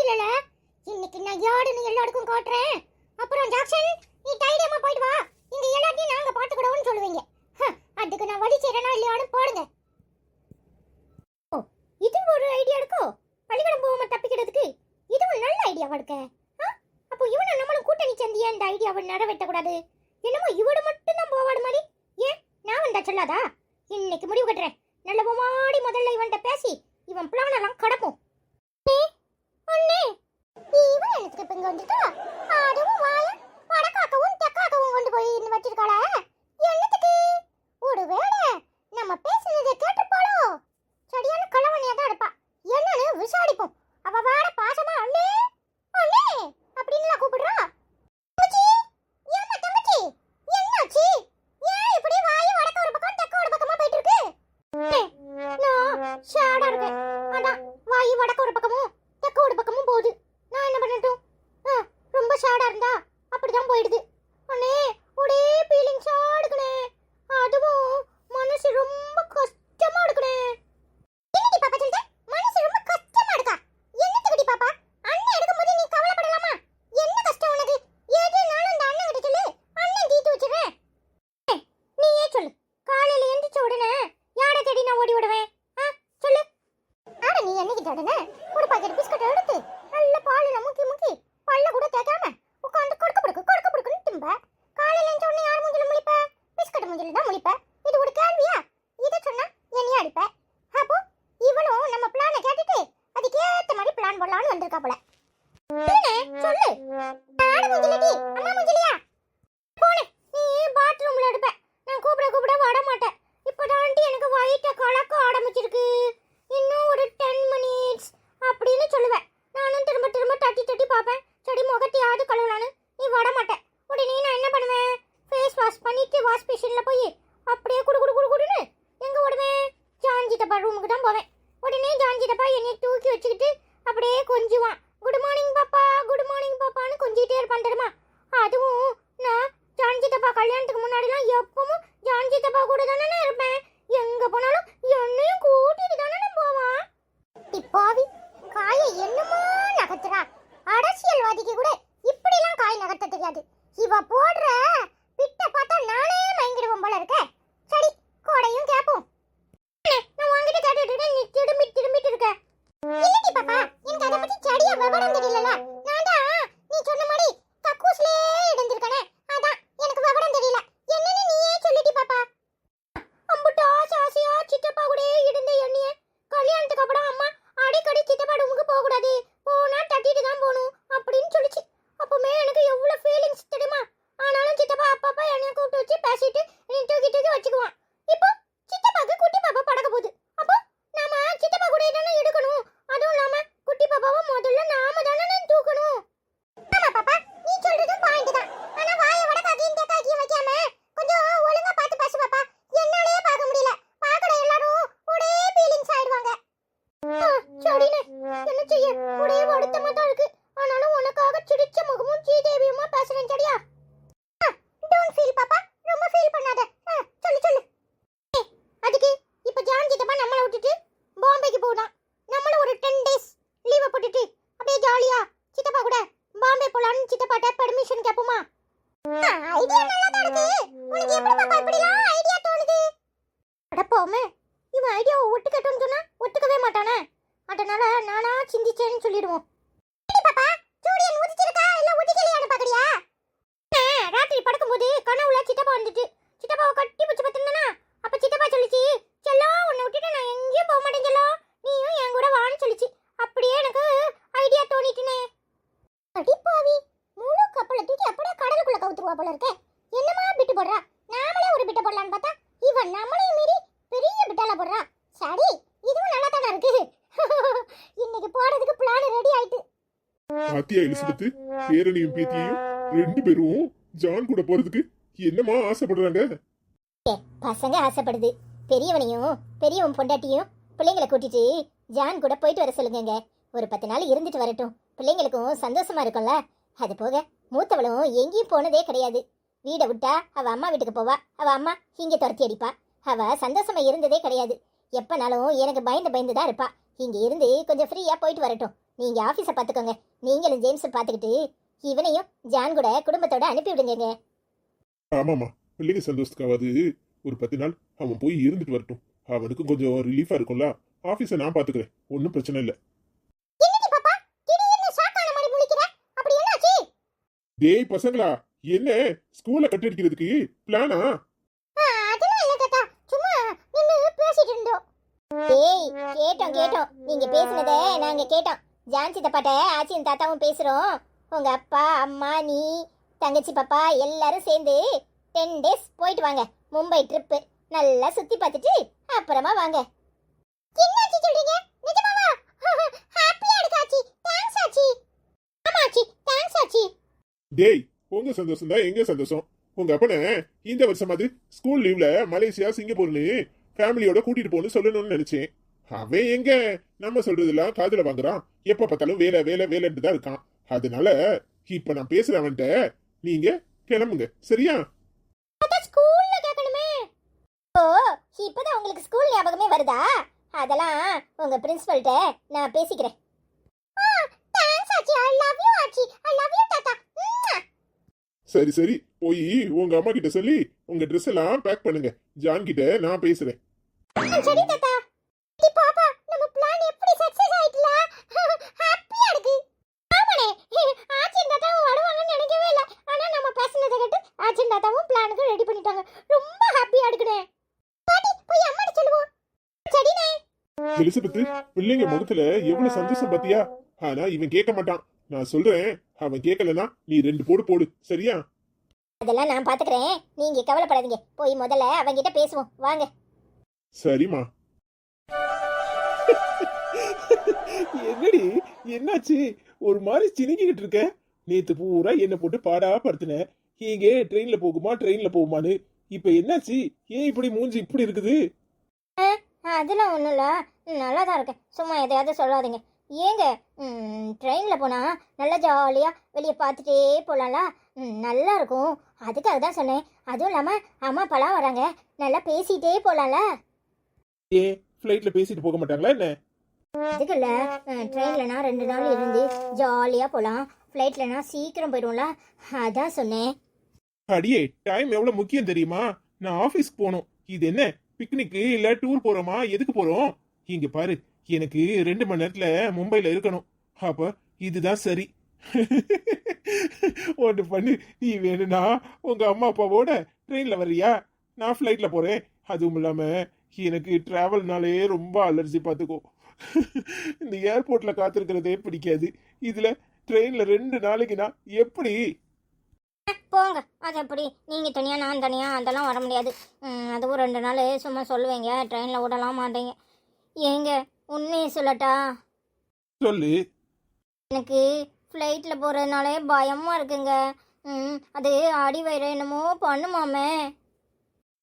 இல்லல. இன்னைக்கு நான் யாருன்னு எல்லாருக்கும் காட்டுறேன். அப்புறம் ஜாக்சன் நீ தைரியமா போயிட்டு வா. இங்க எல்லாத்தையும் நாங்க பாத்துக்கிடுவோம்னு சொல்லுவீங்க. அதுக்கு நான் வழி செய்றேனா இல்லையான்னு பாருங்க. ஓ, இது ஒரு ஐடியா இருக்கோ? பள்ளிக்கூடம் போகாம தப்பிக்கிறதுக்கு இது ஒரு நல்ல ஐடியாவா இருக்கு. அப்போ இவனை நம்மளும் கூட்டணி சந்தியா இந்த ஐடியாவை நிறைவேற்ற கூடாது. என்னமோ இவடு மட்டும் தான் போவாடு மாதிரி. ஏன் நான் வந்தா சொல்லாதா? இன்னைக்கு முடிவு கட்டுறேன். நல்ல மாடி முதல்ல இவன்கிட்ட பேசி இவன் பிளான் எல்லாம் கடப்போம். அண்ணே இவன் எனக்கு இப்ப இங்க வந்துட்டா அதுவும் வாய வடக்காக்கவும் தெக்காக்கவும் கொண்டு போய் இன்னும் வச்சிருக்காளா? என்னத்துக்கு? ஒருவேளை நம்ம பேசுனதை கேட்டுப்பாளோ? சரியான கலவனியா தான் இருப்பா. என்னன்னு விசாரிப்போம். அவ வாட பாசமா அண்ணே அண்ணே அப்படின்னு கூப்பிடுறா. தம்பச்சி ஏமா தம்பச்சி என்னாச்சு? ஏன் இப்படி வாய் வடக்க ஒரு பக்கம் தெக்க ஒரு பக்கமா போயிட்டு இருக்கு? நான் ஷேடா இருக்கேன். அதான் வாய் வடக்க ஒரு பக்கமும் தெக்க ஒரு பக்கமும் போகுது. நான் என்ன பண்ணட்டும்? ரொம்ப ஷேடா இருந்தா அப்படிதான் போயிடுது. அண்ணே ஒரே ஃபீலிங்ஸா இருக்குனே. அதுவும் மனசு ரொம்ப கஷ்டமா இருக்குனே. என்னடி பாப்பா சொல்ற? மனசு ரொம்ப கஷ்டமா இருக்கா? என்னத்துக்குடி பாப்பா? அண்ணன் எடுக்கும்போது நீ கவலைப்படலாமா? என்ன கஷ்டம் உனக்கு? ஏதுனாலும் அந்த அண்ணன் கிட்ட சொல்லு. அண்ணன் தீர்த்து வச்சிடுறேன். நீயே சொல்லு. காலையில எந்திரிச்ச உடனே யாரை தேடி நான் ஓடி விடுவேன்? சொல்லு. ஆட நீ என்னைக்கு உடனே ஒரு பாக்கெட் பிஸ்கட் எடுத்து நல்ல பாலில் முக்கி முக்கி பல்ல கூட தேய்க்காம உட்காந்து கொடுக்கப்படுக்குன்னு திம்ப. காலையில எந்த உடனே யார் மூஞ்சில முழிப்ப? பிஸ்கட் மூஞ்சில தான் முழிப்ப. இது ஒரு கேள்வியா? இதை சொன்னா என்னைய அடிப்ப. அப்போ இவளும் நம்ம பிளானை கேட்டுட்டு அதுக்கேற்ற மாதிரி பிளான் போடலான்னு வந்திருக்கா போல. சொல்லு. யாரு மூஞ்சிலடி? அம்மா மூஞ்சிலையா? போனே நீ பாத்ரூம்ல எடுப்ப. நான் கூப்பிட வர மாட்டேன். இப்போதாண்டி எனக்கு வயிற்ற கலக்க ஆரம்பிச்சிருக்கு. இன்னும் ஒரு 10 மினிட்ஸ் அப்படின்னு சொல்லுவேன். நானும் திரும்ப தட்டி பார்ப்பேன். சரி முகத்தையாவது கழுவலான்னு. நீ வர மாட்டேன். உடனே நான் என்ன பண்ணுவேன்? ஃபேஸ் வாஷ் பண்ணிட்டு வாஷ் பேஷன்ல போய் அப்படியே குடுன்னு எங்க ஓடுவேன்? ஜான்ஜிதப்பா ரூமுக்கு தான் போவேன். உடனே ஜான்ஜிதப்பா என்னை தூக்கி வச்சுக்கிட்டு அப்படியே கொஞ்சுவான். குட் மார்னிங் பாப்பான்னு கொஞ்சிட்டே இருப்பான் தெரியுமா? அதுவும் நான் ஜான்ஜிதப்பா கல்யாணத்துக்கு முன்னாடிலாம் எப்பவும் ஜான்ஜிதப்பா கூட தானே இருப்பேன். எங்க போனாலும் என்னையும் கூட்டிட்டு தானே போவான். இப்பாவி காய என்னமா நகர்த்துறா? அரசியல்வாதிக்கு கூட இப்படிலாம் காய் நகர்த்த தெரியாது. இவ போடுற பிட்ட பார்த்தா நானே மயங்கிடுவோம் போல இருக்க. சரி கோடையும் கேப்போம். நான் வாங்கிட்டு கேட்டுட்டு இருக்கேன். நீ திரும்பிட்டு இருக்க. இல்லடி பாப்பா, எனக்கு அதை பத்தி சரியா விவரம் தெரியல. நான் தான் நீ சொன்ன மாதிரி கக்கூஸ்லே இருந்திருக்கனே. அதான் எனக்கு விவரம் தெரியல. என்னன்னு நீயே சொல்லிட்டி பாப்பா. அம்புட்டா சாசியா சித்தப்பா கூட இருந்த எண்ணிய கல்யாணத்துக்கு அப்புறம் அம்மா அடிக்கடி சித்தப்பா ரூமுக்கு போக கூடாது, போனா தட்டிட்டு தான் போகணும் அப்படின்னு சொல்லிச்சு. அப்பவுமே எனக்கு எவ்வளவு ஃபீலிங்ஸ் தெரியுமா? ஆனாலும் சித்தப்பா அப்பப்பா என்னைய கூப்பிட்டு வச்சு பேசிட்டு நீ தூக்கி வச்சுக்குவான். இப்போ சித்தப்பாக்கு குட்டி பாப்பா படக்க போகுது. அப்போ நாம சித்தப்பா கூட தானே எடுக்கணும். அதுவும் இல்லாம குட்டி பாப்பாவை முதல்ல நாம தானே தூக்கணும். ஆமா பாப்பா, நீ சொல்றது பாயிண்ட் தான். ஆனா வாயை வடக்காக்கியும் தெக்காக்கியும் வைக்காம கொஞ்சம் ஒழுங்கா பார்த்து பேசு பாப்பா. என்னாலயே பார்க்க முடியல. பார்க்கற எல்லாரும் ஒரே ஃபீலிங்ஸ் ஆயிடுவாங்க. சரினே, என்ன செய்ய? ஒரே வருத்தமா தான் இருக்கு. ஆனாலும் உனக்காக சிரிச்ச முகமும் சீதேவியுமா பேசுறேன். சரியா? டோன்ட் ஃபீல் பாப்பா. ரொம்ப ஃபீல் பண்ணாத. சொல்லு. அதுக்கு இப்ப ஜான்ஜிதப்பா நம்மள விட்டுட்டு பாம்பேக்கு போறான். நம்மளும் ஒரு 10 டேஸ் லீவ் போட்டுட்டு அப்படியே ஜாலியா சித்தப்பா கூட பாம்பே போலான்னு சித்தப்பாட்ட பெர்மிஷன் கேப்போமா? ஐடியா நல்லா தான் இருக்கு. உனக்கு எப்படி பாப்பா இப்படிலாம் ஐடியா தோணுது? அடப்போமே, இவன் ஐடியாவை ஒட்டுக்கட்டும்னு சொன்னா ஒத்துக்கவே மாட்டானே. அதனால நானா சிந்திச்சேன்னு சொல்லிடுவோம். பாப்பா சூரியன் உதிச்சிருக்கா இல்ல உதிக்கலையான்னு பாக்குறியா? ராத்திரி படுக்கும்போது கனவுல சித்தப்பா வந்துட்டு சித்தப்பாவை கட்டி பிடிச்சு பார்த்துனா அப்ப சித்தப்பா சொல்லிச்சு, செல்லம் உன்னை விட்டுட்டு நான் எங்கேயும் போக மாட்டேன் செல்லம், நீயும் என் கூட வான்னு சொல்லிச்சு. அப்படியே எனக்கு ஐடியா தோணிட்டுனே. அடிப்பாவி, முழு கப்பலை தூக்கி அப்படியே கடலுக்குள்ள கவுத்துருவா போல இருக்கே. என்னமா பிட்டு போடுறா? நாமளே ஒரு பிட்ட போடலான்னு பார்த்தா இவன் நம்மளையும் மீறி பெரிய பிட்டால போடுறா. சரி இதுவும் நல்லா தானே இருக்கு. இன்னைக்கு போறதுக்கு பிளான் ரெடி ஆயிட்டு. பாத்தியா எலிசபெத், பேரனையும் பேத்தியையும் 2 பேரும் ஜான் கூட போறதுக்கு என்னமா ஆசைப்படுறாங்க? பசங்க ஆசைப்படுது. பெரியவன் பொண்டாட்டியும் பிள்ளைங்களை கூட்டிட்டு ஜான் கூட போயிட்டு வர சொல்லுங்க. ஒரு 10 நாள் இருந்துட்டு வரட்டும். பிள்ளைங்களுக்கும் சந்தோஷமா இருக்கும்ல. அது போக மூத்தவளும் எங்கேயும் போனதே கிடையாது. வீடை விட்டா அவ அம்மா வீட்டுக்கு போவா. அவ அம்மா இங்க துரத்தி அடிப்பா. அவ சந்தோஷமா இருந்ததே கிடையாது. எப்பனாலும் எனக்கு பயந்து தான் இருப்பா. இங்க இருந்து கொஞ்சம் ஃப்ரீயா போயிட்டு வரட்டும். நீங்க ஆபீஸ பாத்துக்கோங்க. நீங்களும் ஜேம்ஸ் பாத்துக்கிட்டு இவனையும் ஜான் கூட குடும்பத்தோட அனுப்பி விடுங்க. ஆமாமா, பிள்ளைங்க சந்தோஷத்துக்காவது ஒரு 10 நாள் அவன் போய் இருந்துட்டு வரட்டும். அவனுக்கு கொஞ்சம் ரிலீஃபா இருக்கும்ல. ஆபீஸை நான் பாத்துக்கிறேன், ஒன்றும் பிரச்சனை இல்லை. என்னடி பாப்பா திடீர்னு ஷாக்கான மாதிரி முழிக்கிற? அப்படி என்னாச்சு? டேய் பசங்களா, என்ன ஸ்கூல்ல கட்டடிக்கிறதுக்கு பிளானா? அதெல்லாம் இல்ல தாத்தா, சும்மா நின்னு பேசிட்டு இருந்தோம். ஏய் கேட்டோம் நீங்க பேசுனதே நாங்க கேட்டோம். ஜான்சி தப்பாட்ட ஆச்சியும் தாத்தாவும் பேசுறோம். உங்க அப்பா அம்மா நீ தங்கச்சி பாப்பா எல்லாரும் சேர்ந்து 10 days போயிட்டு வாங்க. மும்பை ட்ரிப் நல்லா சுத்தி பார்த்துட்டு அப்புறமா வாங்க. என்னாச்சு சொல்றீங்க? நிஜமாவா? ஹாப்பியா இருக்கு ஆச்சி. தேங்க்ஸ் ஆச்சி. ஆமா ஆச்சி, தேங்க்ஸ் ஆச்சி. டேய், உங்க சந்தோஷம் தான் எங்க சந்தோஷம். உங்க அப்பனை இந்த வருஷமாவது ஸ்கூல் லீவ்ல மலேசியா சிங்கப்பூர்னு ஃபேமிலியோட கூட்டிட்டு போன்னு சொல்லணும்னு நினைச்சேன். அவன் எங்க நம்ம சொல்றதெல்லாம் காதுல வாங்குறான். எப்ப பார்த்தாலும் வேலை வேலை வேலைன்னு தான் இருக்கான். அதனால இப்ப நான் பேசுறவன்ட்ட நீங்க கிளம்புங்க, சரியா? ஸ்கூல்ல கேட்கணுமே. ஓ, இப்பதான் உங்களுக்கு ஸ்கூல் ஞாபகமே வருதா? அதெல்லாம் உங்க பிரின்சிபல்ட்ட நான் பேசிக்கிறேன். Thanks Aachi. I love you Aachi. I love you தாத்தா. சரி சரி, போய் உங்க அம்மா கிட்ட சொல்லி உங்க ட்ரெஸ் எல்லாம் பேக் பண்ணுங்க. ஜான் கிட்ட நான் பேசுறேன். சரி தாத்தா. டி பாப்பா, நம்ம பிளான் எப்படி சக்சஸ் ஆயிட்டல? ஹாப்பியா இருக்கு. ஆமானே, ஆச்சி தாத்தாவும் வருவாங்கன்னு நினைக்கவே இல்ல. ஆனா நம்ம பேசுனத கேட்டு ஆச்சி தாத்தாவும் பிளானுக்கு ரெடி பண்ணிட்டாங்க. ரொம்ப ஹாப்பியா இருக்குனே. பாட்டி போய் அம்மாட்ட சொல்லுவோம். சரினே. எலிசபெத், பிள்ளைங்க முகத்துல எவ்வளவு சந்தோஷம் பாத்தியா? ஆனா இவன் கேட்க மாட்டான். நான் சொல்றேன், அவன் கேட்கலனா நீ 2 போடு போடு, சரியா? அதெல்லாம் நான் பாத்துக்கிறேன், நீங்க கவலைப்படாதீங்க. போய் முதல்ல அவங்கிட்ட பேசுவோம் வாங்க. சரிம்மா. என்னடி என்னாச்சு? ஒரு மாதிரி சினிக்கிட்டு இருக்க. நேத்து பூரா என்ன போட்டு பாடா படுத்துன. இங்க ட்ரெயின்ல போகுமான்னு. இப்ப என்னாச்சு? ஏன் இப்படி மூஞ்சி இப்படி இருக்குது? அதெல்லாம் ஒன்றும் இல்லை, நல்லா தான் இருக்கேன். சும்மா எதையாவது சொல்லாதீங்க. ஏங்க ட்ரெயினில் போனால் நல்லா ஜாலியாக வெளியே பார்த்துட்டே போகலாம்ல, நல்லா இருக்கும். அதுக்காக தான் சொன்னேன். அதுவும் இல்லாமல் அம்மா அப்பாலாம் வராங்க, நல்லா பேசிகிட்டே போகலாம்ல. ஏன் ஃப்ளைட்டில் பேசிட்டு போக மாட்டாங்களா என்ன? அதுக்கு இல்லை, ட்ரெயின்லனா 2 நாள் இருந்து ஜாலியாக போகலாம். ஃப்ளைட்லனா சீக்கிரம் போயிடும்ல, அதான் சொன்னேன். அடியே, டைம் எவ்வளவு முக்கியம் தெரியுமா? நான் ஆபீஸ்க்கு போகணும். இது என்ன பிக்னிக்கு இல்ல டூர் போறோமா? எதுக்கு போறோம்? இங்க பாரு, எனக்கு 2 மணி நேரத்துல மும்பைல இருக்கணும். அப்ப இதுதான் சரி. ஒன்று பண்ணு, நீ வேணும்னா உங்க அம்மா அப்பாவோட ட்ரெயின்ல வர்றியா? நான் ஃப்ளைட்ல போறேன். அதுவும் இல்லாம எனக்கு டிராவல்னாலே ரொம்ப அலர்ஜி, பார்த்துக்கோ. இந்த ஏர்போர்ட்ல காத்திருக்கிறதே பிடிக்காது. இதுல ட்ரெயின்ல 2 நாளைக்கு நான் எப்படி? போங்க, அது எப்படி? நீங்கள் தனியாக நான் தனியாக அதெல்லாம் வர முடியாது. அதுவும் 2 நாள் சும்மா சொல்லுவீங்க, ட்ரெயினில் விடலாம் மாட்டேங்க. ஏங்க உண்மையை சொல்லட்டா? சொல்லு. எனக்கு ஃப்ளைட்டில் போகிறதுனாலே பயமாக இருக்குங்க. அது அடி வயிறு என்னமோ பண்ணுமாமே.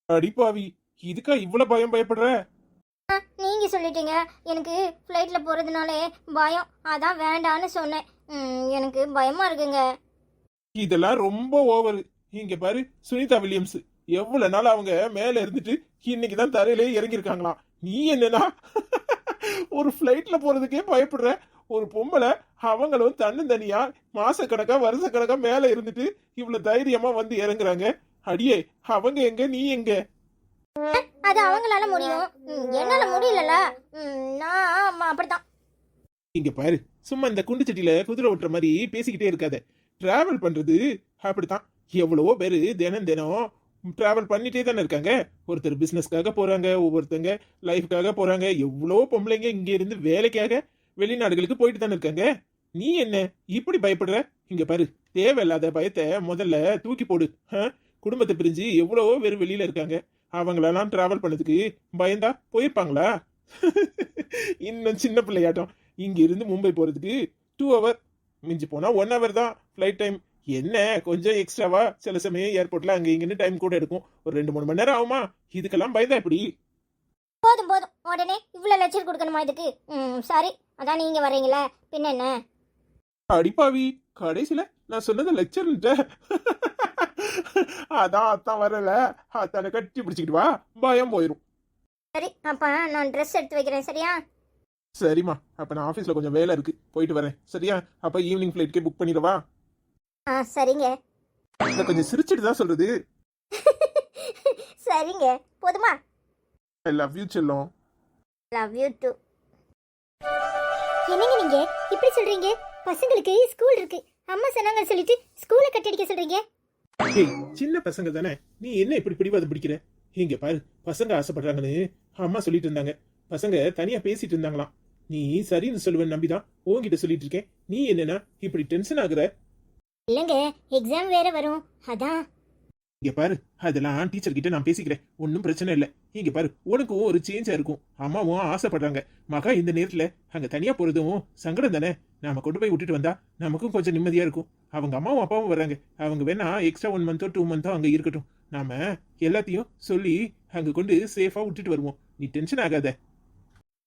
அடிப்பாவி, இதுக்கா இவ்வளவு பயப்படுற? நீங்கள் சொல்லிட்டீங்க. எனக்கு ஃப்ளைட்டில் போகிறதுனாலே பயம், அதான் வேண்டான்னு சொன்னேன். எனக்கு பயமாக இருக்குங்க. இதெல்லாம் ரொம்ப ஓவர். இங்க பாரு, சுனிதா வில்லியம்ஸ் எவ்வளவு நாள் அவங்க மேல இருந்துட்டு இன்னைக்குதான் தரையிலே இறங்கிருக்காங்களாம். நீ என்னன்னா ஒரு ஃபிளைட்ல போறதுக்கே பயப்படுற? ஒரு பொம்பளை அவங்களும் தன்னந்தனியா மாசக்கணக்கா வருஷக்கணக்கா மேல இருந்துட்டு இவ்வளவு தைரியமா வந்து இறங்குறாங்க. அடியே, அவங்க எங்க, நீ எங்க? அது அவங்களால முடியும், என்னால முடியலல. நான் அப்படித்தான். இங்க பாரு, சும்மா இந்த குண்டு சட்டியில குதிரை ஓட்டுற மாதிரி பேசிக்கிட்டே இருக்காத. டிராவல் பண்றது அப்படித்தான். எவ்வளவோ பேரு தினம் டிராவல் பண்ணிட்டே தானே இருக்காங்க. ஒருத்தர் பிசினஸ்க்காக போறாங்க, ஒவ்வொருத்தங்க லைஃப்காக போறாங்க. எவ்வளவோ பொம்பளைங்க இங்க இருந்து வேலைக்காக வெளிநாடுகளுக்கு போயிட்டு தானே இருக்காங்க. நீ என்ன இப்படி பயப்படுற? இங்க பாரு, தேவையில்லாத பயத்தை முதல்ல தூக்கி போடு. குடும்பத்தை பிரிஞ்சு எவ்வளவோ பேர் வெளியில இருக்காங்க. அவங்களெல்லாம் டிராவல் பண்ணதுக்கு பயந்தா போயிருப்பாங்களா? இன்னும் சின்ன பிள்ளையாட்டம். இங்க இருந்து மும்பை போறதுக்கு 2 hour, மிஞ்சி போனா 1 hour தான் ஃபிளைட் டைம். என்ன கொஞ்சம் எக்ஸ்ட்ராவா சில சமயம் ஏர்போர்ட்ல அங்க இங்கன்னு டைம் கூட எடுக்கும். ஒரு 2-3 மணி நேரம் ஆகுமா? இதுக்கெல்லாம் பயந்தா எப்படி? போதும் உடனே இவ்வளவு லட்சம் கொடுக்கணுமா இதுக்கு? சாரி, அதான் நீங்க வரீங்களா, பின்ன என்ன? அடிப்பாவி, கடைசியில நான் சொன்னது லெக்சர்ன்ட்ட. அதான் வரல. அத்தான கட்டி பிடிச்சிக்கிட்டு வா, பயம் போயிரும். சரி, அப்ப நான் ட்ரெஸ் எடுத்து வைக்கிறேன், சரியா? சரிம்மா, அப்ப நான் ஆபீஸ்ல கொஞ்சம் வேலை இருக்கு, போயிட்டு வரேன். சரியா? அப்ப ஈவினிங் ஃபிளைட்கே புக் பண்ணிடவா? ஆ சரிங்க. இதை கொஞ்சம் சிரிச்சிட்டு தான் சொல்றது. சரிங்க, போதுமா? ஐ லவ் யூ செல்லம். Love you to. என்னங்க நீங்க இப்படி சொல்றீங்க? பசங்களுக்கு ஸ்கூல் இருக்கு, அம்மா சொன்னாங்க சொல்லிட்டு ஸ்கூலை கட்டடிக்க சொல்றீங்க? ஏய், சின்ன பசங்க தானே, நீ என்ன இப்படி பிடிவாதம் பிடிக்கிற? இங்க பாரு, பசங்க ஆசைப்படுறாங்கன்னு அம்மா சொல்லிட்டு இருந்தாங்க. பசங்க தனியா பேசிட்டு இருந்தாங்களாம். நீ சரின்னு சொல்லுவேன் நம்பிதான் உன்கிட்ட சொல்லிட்டு இருக்கேன். நீ என்னன்னா இப்படி டென்ஷன் ஆகுற? இல்லங்க, எக்ஸாம் வேற வரும், அதான். இங்க பாரு, அதெல்லாம் டீச்சர் கிட்ட நான் பேசிக்கிறேன், ஒன்னும் பிரச்சனை இல்ல. இங்க பாரு, உனக்கும் ஒரு சேஞ்சா இருக்கும். அம்மாவும் ஆசைப்படுறாங்க. மகா இந்த நேரத்துல அங்க தனியா போறதும் சங்கடம் தானே. நாம கொண்டு போய் விட்டுட்டு வந்தா நமக்கும் கொஞ்சம் நிம்மதியா இருக்கும். அவங்க அம்மாவும் அப்பாவும் வர்றாங்க, அவங்க வேணா எக்ஸ்ட்ரா 1 மந்தோ 2 மந்தோ அங்க இருக்கட்டும். நாம எல்லாத்தையும் சொல்லி அங்க கொண்டு சேஃபா விட்டுட்டு வருவோம். நீ டென்ஷன் ஆகாத.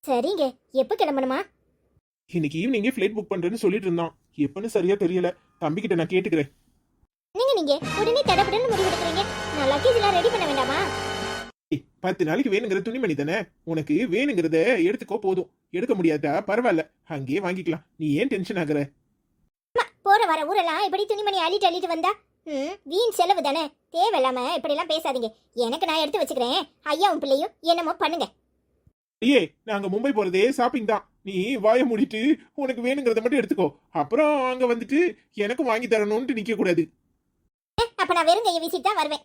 சரிங்க, எப்ப கிளம்பணுமா? இன்னைக்கு ஈவினிங்கே ஃபிளைட் புக் பண்றேன்னு சொல்லிட்டு இருந்தான். எப்பன்னு சரியா தெரியல, தம்பி கிட்ட நான் கேட்டுக்கிறேன். நீங்க உடனே தடபடன்னு முடிவு எடுக்கிறீங்க. நான் லக்கேஜ் எல்லாம் ரெடி பண்ண வேண்டாமா? 10 நாளைக்கு வேணுங்கிற துணிமணி தானே, உனக்கு வேணுங்கிறத எடுத்துக்கோ போதும். எடுக்க முடியாதா பரவாயில்ல, அங்கேயே வாங்கிக்கலாம். நீ ஏன் டென்ஷன் ஆகுற? போற வர ஊரெல்லாம் இப்படி துணிமணி அள்ளிட்டு வந்தா வீண் செலவு தானே. தேவையில்லாம இப்படி எல்லாம் பேசாதீங்க. எனக்கு நான் எடுத்து வச்சுக்கிறேன். ஐயாவும் பிள்ளையும் என்னமோ பண்ணுங்க. ஐயே, நாங்க மும்பை போறதே ஷாப்பிங் தான். நீ வாய மூடிட்டு உனக்கு வேணுங்கிறத மட்டும் எடுத்துக்கோ. அப்புறம் அங்க வந்துட்டு எனக்கு வாங்கி தரணும்னு நிக்க கூடாது. அப்ப நான் வெறும் கையை வீசிட்டு தான் வருவேன்.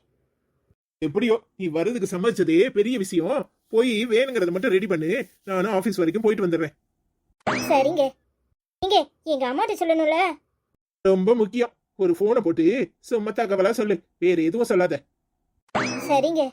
எப்படியோ நீ வர்றதுக்கு சம்மதிச்சதே பெரிய விஷயம். போய் வேணுங்கிறத மட்டும் ரெடி பண்ணு, நானும் ஆபீஸ் வரைக்கும் போயிட்டு வந்துடுறேன். சரிங்க. நீங்க எங்க அம்மாட்ட சொல்லணும்ல. ரொம்ப முக்கியம். ஒரு போனை போட்டு சும்மா தகவலா சொல்லு, வேற எதுவும் சொல்லாத. சரிங்க.